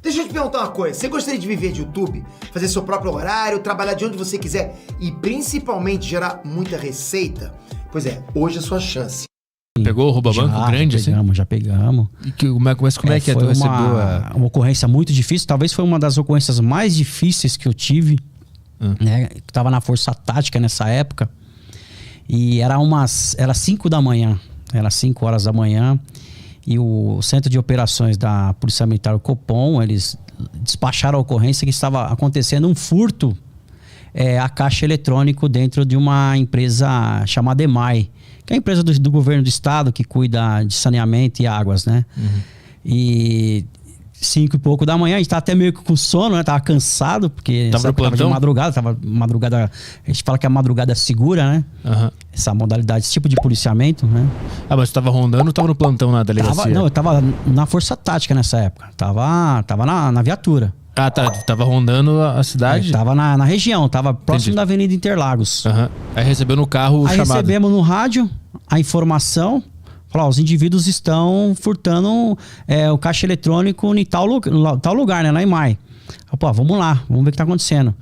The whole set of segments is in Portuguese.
Deixa eu te perguntar uma coisa. Você gostaria de viver de YouTube? Fazer seu próprio horário, trabalhar de onde você quiser e principalmente gerar muita receita? Pois é, hoje é a sua chance. Pegou o rouba-banco grande assim? Já pegamos. E como é que tu recebeu uma ocorrência muito difícil. Talvez foi uma das ocorrências mais difíceis que eu tive. Né? Que tava na Força Tática nessa época. E era 5 da manhã. Era 5 horas da manhã. E o Centro de Operações da Polícia Militar, o Copom, eles despacharam a ocorrência que estava acontecendo um furto a caixa eletrônico dentro de uma empresa chamada EMAI, que é a empresa do governo do estado que cuida de saneamento e águas, né? E 5 e pouco da manhã, a gente tava até meio que com sono, né? Tava cansado, porque tava de madrugada, a gente fala que é a madrugada segura, né? Essa modalidade, esse tipo de policiamento, né? Ah, mas tu tava rondando ou tava no plantão na delegacia? Eu tava na Força Tática nessa época, tava na viatura. Ah, tá, tava rondando a cidade? Tava na região, tava próximo da Avenida Interlagos. Aí recebeu no carro o chamado. Aí recebemos no rádio a informação. Falou, os indivíduos estão furtando o caixa eletrônico em tal lugar, né? Lá em Mai. Pô, vamos lá, vamos ver o que tá acontecendo.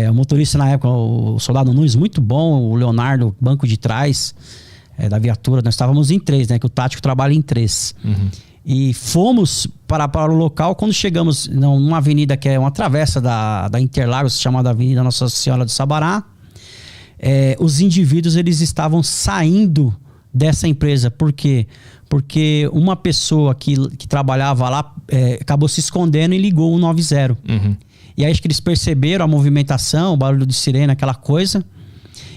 O motorista na época, o soldado Nunes, muito bom. O Leonardo, banco de trás da viatura. Nós estávamos em 3, né? Que o tático trabalha em 3. E fomos para o local. Quando chegamos numa avenida que é uma travessa da Interlagos, chamada Avenida Nossa Senhora do Sabará, os indivíduos eles estavam saindo dessa empresa. Por quê? Porque uma pessoa que trabalhava lá acabou se escondendo e ligou o 90. E aí acho que eles perceberam a movimentação, o barulho de sirene, aquela coisa,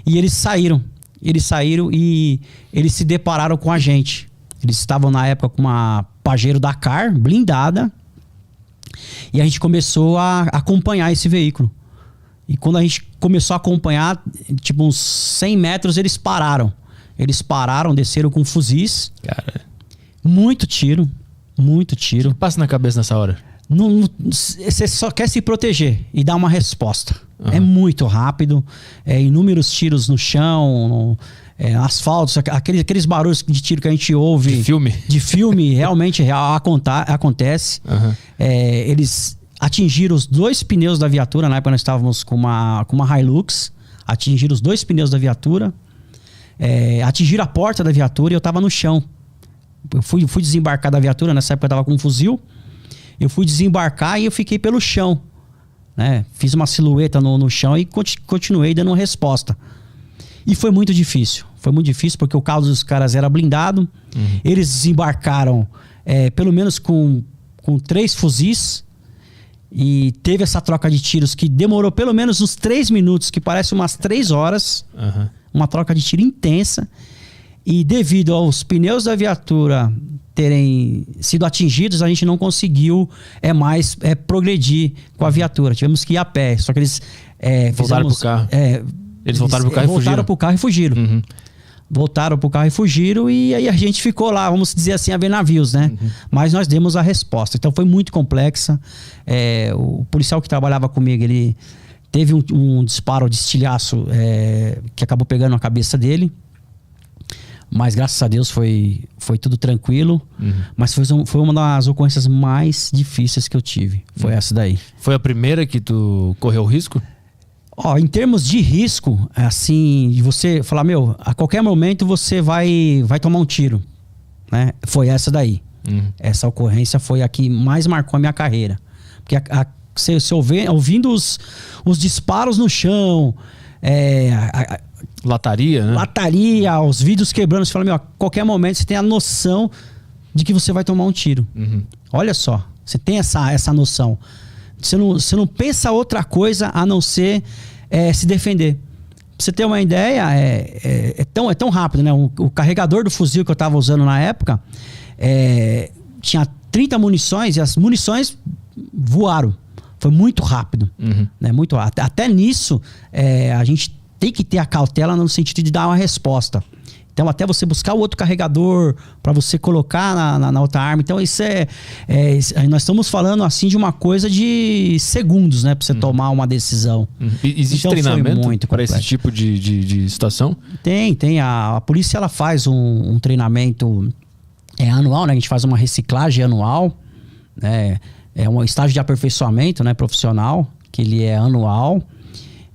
e eles saíram. E eles se depararam com a gente. Eles estavam na época com uma Pajero Dakar blindada, e a gente começou a acompanhar esse veículo. E quando a gente começou a acompanhar, tipo uns 100 metros, eles pararam. Desceram com fuzis. Cara. Muito tiro. O que passa na cabeça nessa hora? Você só quer se proteger e dar uma resposta. É muito rápido. Inúmeros tiros no chão, asfalto, aqueles barulhos de tiro que a gente ouve. De filme, realmente acontece. Eles atingiram os 2 pneus da viatura. Na época nós estávamos com uma Hilux. Atingiram os 2 pneus da viatura. Atingiram a porta da viatura e eu tava no chão. Eu fui desembarcar da viatura, nessa época eu tava com um fuzil. Eu fui desembarcar e eu fiquei pelo chão, né? Fiz uma silhueta no chão e continuei dando uma resposta. E foi muito difícil porque o carro dos caras era blindado. Eles desembarcaram pelo menos com 3 fuzis. E teve essa troca de tiros que demorou pelo menos uns 3 minutos, que parece umas 3 horas. Uma troca de tiro intensa. E devido aos pneus da viatura terem sido atingidos, a gente não conseguiu mais progredir com a viatura. Tivemos que ir a pé. Só que eles voltaram pro carro. Eles voltaram pro carro e fugiram. Voltaram pro carro e fugiram. E aí a gente ficou lá, vamos dizer assim, a ver navios, né? Mas nós demos a resposta. Então foi muito complexa. O policial que trabalhava comigo, ele teve um disparo de estilhaço que acabou pegando na cabeça dele. Mas graças a Deus foi tudo tranquilo. Mas foi uma das ocorrências mais difíceis que eu tive. Foi essa daí. Foi a primeira que tu correu risco? Em termos de risco, assim, de você falar, a qualquer momento você vai tomar um tiro, né? Foi essa daí. Essa ocorrência foi a que mais marcou a minha carreira. Porque você ouvindo os disparos no chão, lataria, né? Lataria, os vidros quebrando, você fala, a qualquer momento você tem a noção de que você vai tomar um tiro. Olha só, você tem essa noção. Você não pensa outra coisa a não ser se defender. Pra você ter uma ideia, é tão rápido, né? O carregador do fuzil que eu tava usando na época tinha 30 munições e as munições voaram. Foi muito rápido. Né? Muito rápido. Até nisso, a gente tem que ter a cautela no sentido de dar uma resposta. Então, até você buscar o outro carregador para você colocar na outra arma. Então, isso nós estamos falando assim de uma coisa de segundos, né? Para você tomar uma decisão. Existe então, treinamento para esse tipo de situação? Tem. A polícia ela faz um treinamento anual, né? A gente faz uma reciclagem anual, né? é um estágio de aperfeiçoamento, né, profissional, que ele é anual,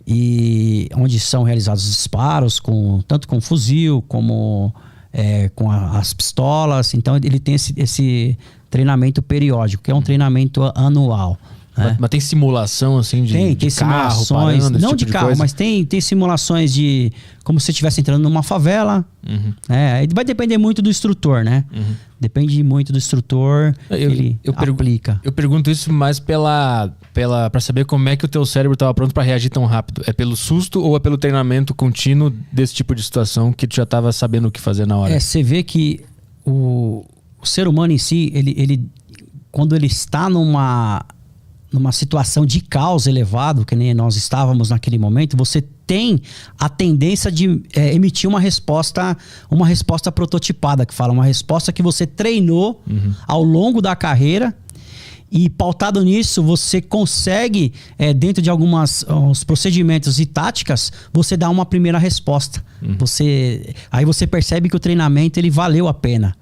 e onde são realizados os disparos, tanto com fuzil como com as pistolas. Então ele tem esse treinamento periódico, que é um treinamento anual. Mas tem simulação, assim, de carro, simulações, parando, não de carro, mas tem simulações de como se você estivesse entrando numa favela. Vai depender muito do instrutor, né? Depende muito do instrutor, ele aplica. Eu pergunto isso mais pra saber como é que o teu cérebro estava pronto para reagir tão rápido. É pelo susto ou é pelo treinamento contínuo desse tipo de situação que tu já estava sabendo o que fazer na hora? Você vê que o ser humano em si, ele quando ele está numa situação de caos elevado, que nem nós estávamos naquele momento, você tem a tendência de emitir uma resposta prototipada, que fala, uma resposta que você treinou ao longo da carreira, e pautado nisso, você consegue, dentro de alguns procedimentos e táticas, você dá uma primeira resposta. Aí você percebe que o treinamento ele valeu a pena.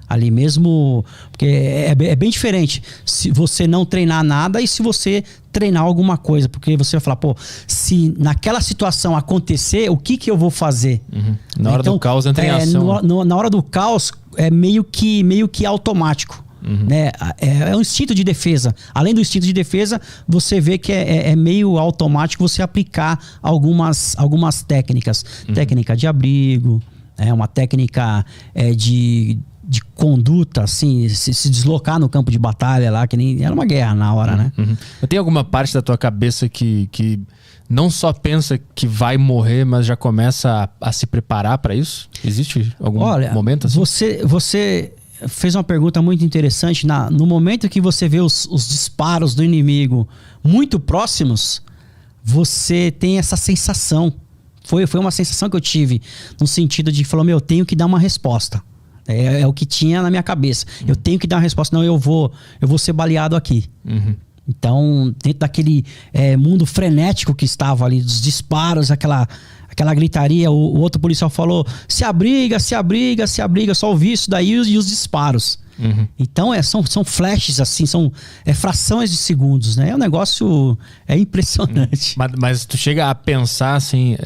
Ali mesmo, porque é bem diferente se você não treinar nada e se você treinar alguma coisa, porque você vai falar, pô, se naquela situação acontecer, o que eu vou fazer? Na hora do caos entra em ação. Na hora do caos é meio que automático. Né? É um instinto de defesa. Além do instinto de defesa, você vê que é meio automático você aplicar algumas técnicas. Técnica de abrigo, uma técnica de conduta, assim, se deslocar no campo de batalha lá, que nem era uma guerra na hora, né? Tem alguma parte da tua cabeça que não só pensa que vai morrer, mas já começa a se preparar para isso? Existe algum momento assim? Você fez uma pergunta muito interessante. No momento que você vê os disparos do inimigo muito próximos, você tem essa sensação. Foi uma sensação que eu tive, no sentido de falar, eu tenho que dar uma resposta. É o que tinha na minha cabeça. Eu tenho que dar uma resposta, não, eu vou ser baleado aqui. Então, dentro daquele mundo frenético que estava ali, dos disparos, aquela gritaria, o outro policial falou, se abriga, só ouvi isso daí e os disparos. Então, são flashes, assim, são frações de segundos, né? É um negócio impressionante. Mas tu chega a pensar, assim...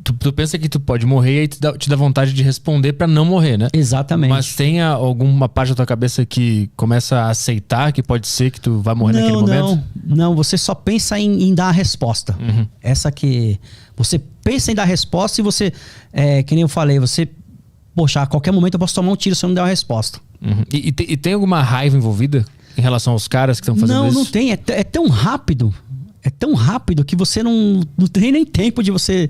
Tu pensa que tu pode morrer e aí te dá vontade de responder pra não morrer, né? Exatamente. Mas tem alguma parte da tua cabeça que começa a aceitar que pode ser que tu vai morrer naquele momento? Não, você só pensa em dar a resposta. Essa que... Você pensa em dar a resposta e você... que nem eu falei, poxa, a qualquer momento eu posso tomar um tiro se eu não der uma resposta. E tem alguma raiva envolvida em relação aos caras que estão fazendo isso? Não tem. É tão rápido. É tão rápido que você não tem nem tempo de você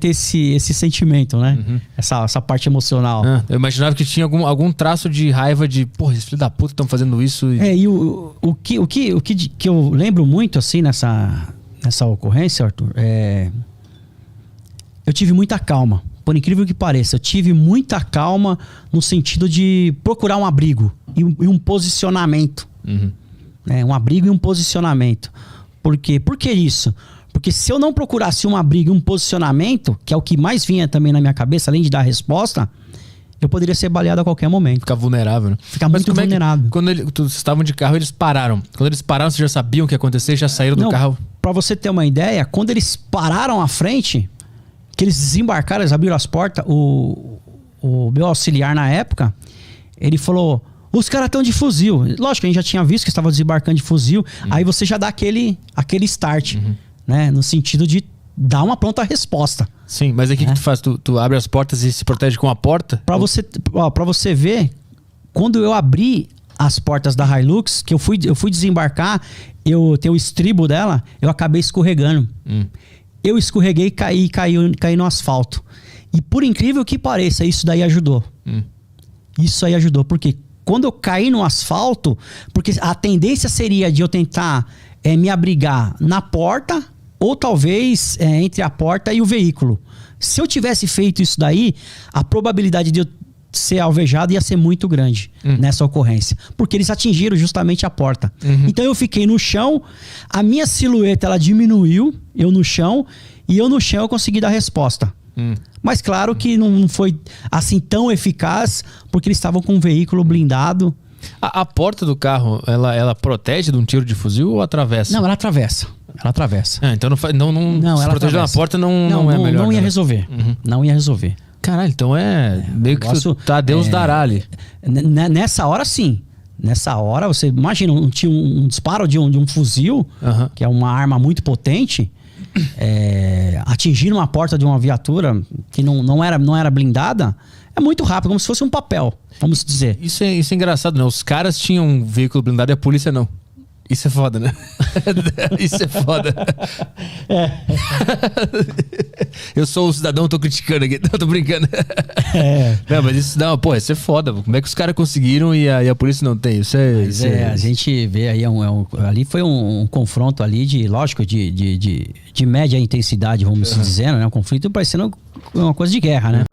ter esse sentimento, né? Essa parte emocional. Eu imaginava que tinha algum traço de raiva de, porra, esses filhos da puta estão fazendo isso. E o que eu lembro muito, assim, nessa ocorrência, Arthur, eu tive muita calma. Por incrível que pareça, eu tive muita calma no sentido de procurar um abrigo e um posicionamento. Um abrigo e um posicionamento. Por quê? Por que isso? Porque se eu não procurasse um abrigo e um posicionamento, que é o que mais vinha também na minha cabeça, além de dar a resposta, eu poderia ser baleado a qualquer momento. Ficar vulnerável, né? Ficar muito vulnerável. Quando vocês estavam de carro, eles pararam. Quando eles pararam, vocês já sabiam o que ia acontecer? Já saíram do carro? Pra você ter uma ideia, quando eles pararam à frente, que eles desembarcaram, eles abriram as portas, o meu auxiliar na época, ele falou... Os caras estão de fuzil. Lógico, a gente já tinha visto que estava desembarcando de fuzil. Aí você já dá aquele start, né? No sentido de dar uma pronta resposta. Sim, mas aí o que tu faz? Tu abre as portas e se protege com a porta? Pra você ver, quando eu abri as portas da Hilux, que eu fui desembarcar, eu tenho o estribo dela, eu acabei escorregando. Eu escorreguei e caí no asfalto. E por incrível que pareça, isso daí ajudou. Isso aí ajudou, porque quando eu caí no asfalto, porque a tendência seria de eu tentar me abrigar na porta ou talvez entre a porta e o veículo. Se eu tivesse feito isso daí, a probabilidade de eu ser alvejado ia ser muito grande nessa ocorrência, porque eles atingiram justamente a porta. Então eu fiquei no chão, a minha silhueta ela diminuiu, eu no chão eu consegui dar resposta. Mas claro que não foi assim tão eficaz, porque eles estavam com um veículo blindado A porta do carro, ela protege de um tiro de fuzil ou atravessa? Não, ela atravessa. Ela atravessa. Então não, se ela proteger uma atravessa. porta não é melhor. Não ia né? resolver. Não ia resolver. Caralho, então meio que negócio, Deus dará ali. Nessa hora, sim. Nessa hora, você imagina um disparo de um fuzil, que é uma arma muito potente, atingir uma porta de uma viatura que não era blindada, é muito rápido, como se fosse um papel, vamos dizer. Isso é engraçado, né? Os caras tinham um veículo blindado e a polícia não. Isso é foda, né? Isso é foda. Eu sou um cidadão, tô criticando aqui. Não, tô brincando. Não, mas isso é foda. Como é que os caras conseguiram e a polícia não tem? A gente vê aí, ali foi um confronto ali lógico, de média intensidade, vamos dizer, né? Um conflito parecendo uma coisa de guerra, né?